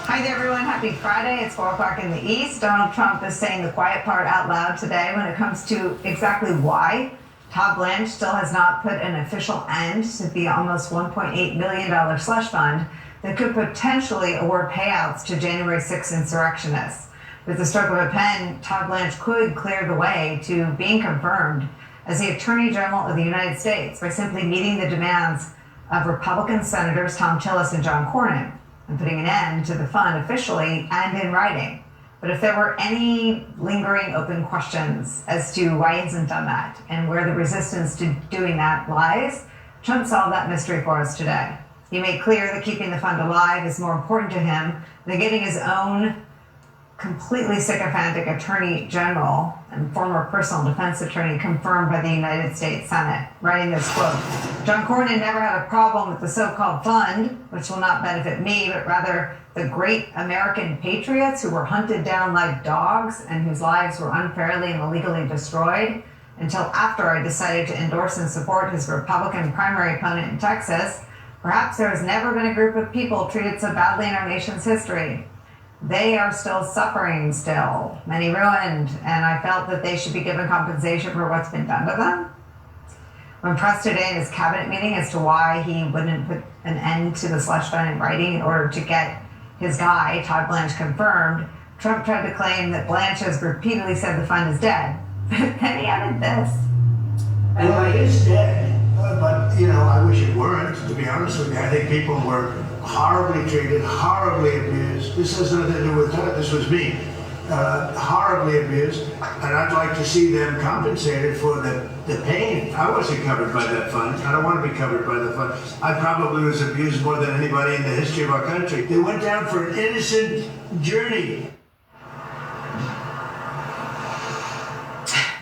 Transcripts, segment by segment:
Hi there, everyone. Happy Friday. It's 4 o'clock in the East. Donald Trump is saying the quiet part out loud today when it comes to exactly why Todd Blanche still has not put an official end to the almost $1.8 million slush fund that could potentially award payouts to January 6 insurrectionists. With the stroke of a pen, Todd Blanche could clear the way to being confirmed as the Attorney General of the United States by simply meeting the demands of Republican Senators Thom Tillis and John Cornyn and putting an end to the fund officially and in writing. But if there were any lingering open questions as to why he hasn't done that and where the resistance to doing that lies, Trump solved that mystery for us today. He made clear that keeping the fund alive is more important to him than getting his own completely sycophantic attorney general and former personal defense attorney confirmed by the United States Senate, writing this quote: John Cornyn never had a problem with the so-called fund, which will not benefit me, but rather the great American patriots who were hunted down like dogs and whose lives were unfairly and illegally destroyed until after I decided to endorse and support his Republican primary opponent in Texas. Perhaps there has never been a group of people treated so badly in our nation's history. They are still suffering still, many ruined, and I felt that they should be given compensation for what's been done to them. When pressed today in his cabinet meeting as to why he wouldn't put an end to the slush fund in writing in order to get his guy, Todd Blanche, confirmed, Trump tried to claim that Blanche has repeatedly said the fund is dead. Then he added this. Well, it is dead, but, I wish it weren't, to be honest with you. I think people were horribly treated, horribly abused. This has nothing to do with that. This was me. Horribly abused, and I'd like to see them compensated for the pain. I wasn't covered by that fund. I don't want to be covered by the fund. I probably was abused more than anybody in the history of our country. They went down for an innocent journey.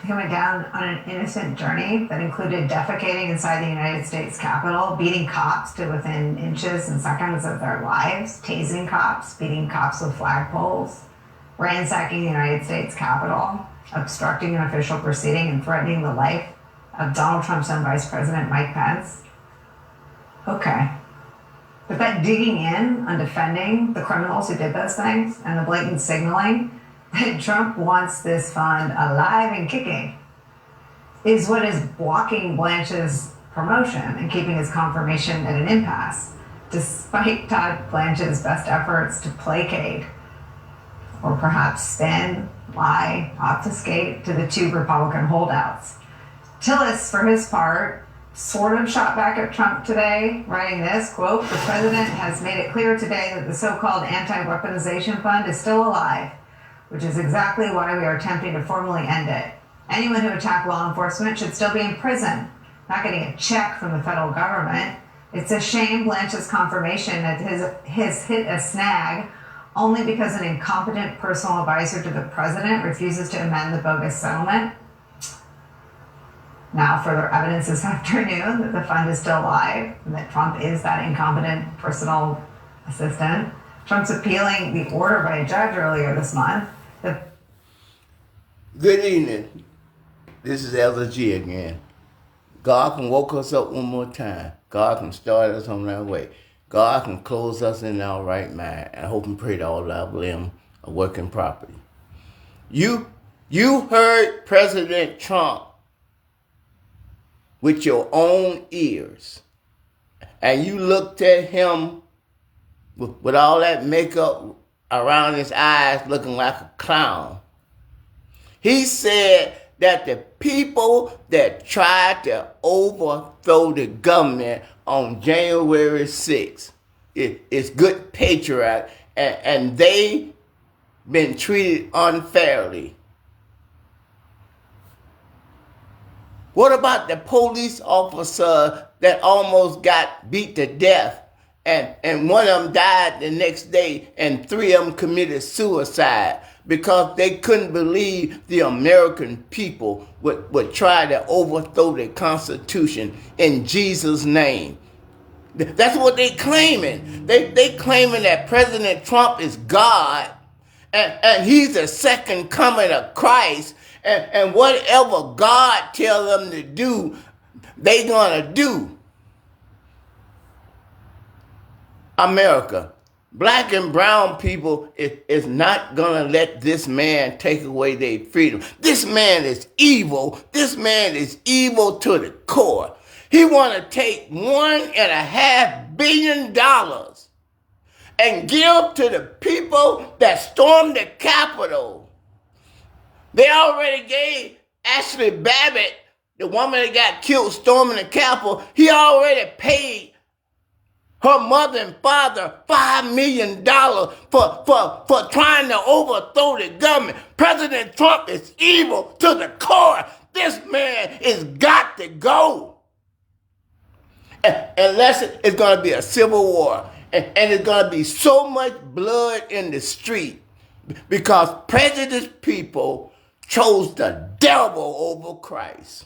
He went down on an innocent journey that included defecating inside the United States Capitol, beating cops to within inches and seconds of their lives, tasing cops, beating cops with flagpoles, ransacking the United States Capitol, obstructing an official proceeding, and threatening the life of Donald Trump's own Vice President Mike Pence. Okay. But that digging in on defending the criminals who did those things and the blatant signaling that Trump wants this fund alive and kicking is what is blocking Blanche's promotion and keeping his confirmation at an impasse, despite Todd Blanche's best efforts to placate or perhaps spin, lie, obfuscate to the two Republican holdouts. Tillis, for his part, sort of shot back at Trump today, writing this, quote, the president has made it clear today that the so-called anti-weaponization fund is still alive, which is exactly why we are attempting to formally end it. Anyone who attacked law enforcement should still be in prison, not getting a check from the federal government. It's a shame Blanche's confirmation that his hit a snag only because an incompetent personal advisor to the president refuses to amend the bogus settlement. Now further evidence this afternoon that the fund is still alive and that Trump is that incompetent personal assistant. Trump's appealing the order by a judge earlier this month. Good evening. This is Elder G again. God can woke us up one more time. God can start us on our way. God can close us in our right mind. I hope and pray that all our limbs are working properly. You heard President Trump with your own ears. And you looked at him with all that makeup around his eyes looking like a clown. He said that the people that tried to overthrow the government on January 6th is good patriot, and they been treated unfairly. What about the police officer that almost got beat to death, and one of them died the next day, and 3 of them committed suicide because they couldn't believe the American people would try to overthrow the Constitution in Jesus' name? That's what they claiming. They claiming that President Trump is God, and he's the second coming of Christ, and whatever God tell them to do, they gonna do. America, Black and brown people is not going to let this man take away their freedom. This man is evil. This man is evil to the core. He want to take $1.5 billion and give to the people that stormed the Capitol. They already gave Ashley Babbitt, the woman that got killed storming the Capitol, he already paid her mother and father $5 million for trying to overthrow the government. President Trump is evil to the core. This man is got to go. Unless it's going to be a civil war. And it's going to be so much blood in the street because prejudiced people chose the devil over Christ.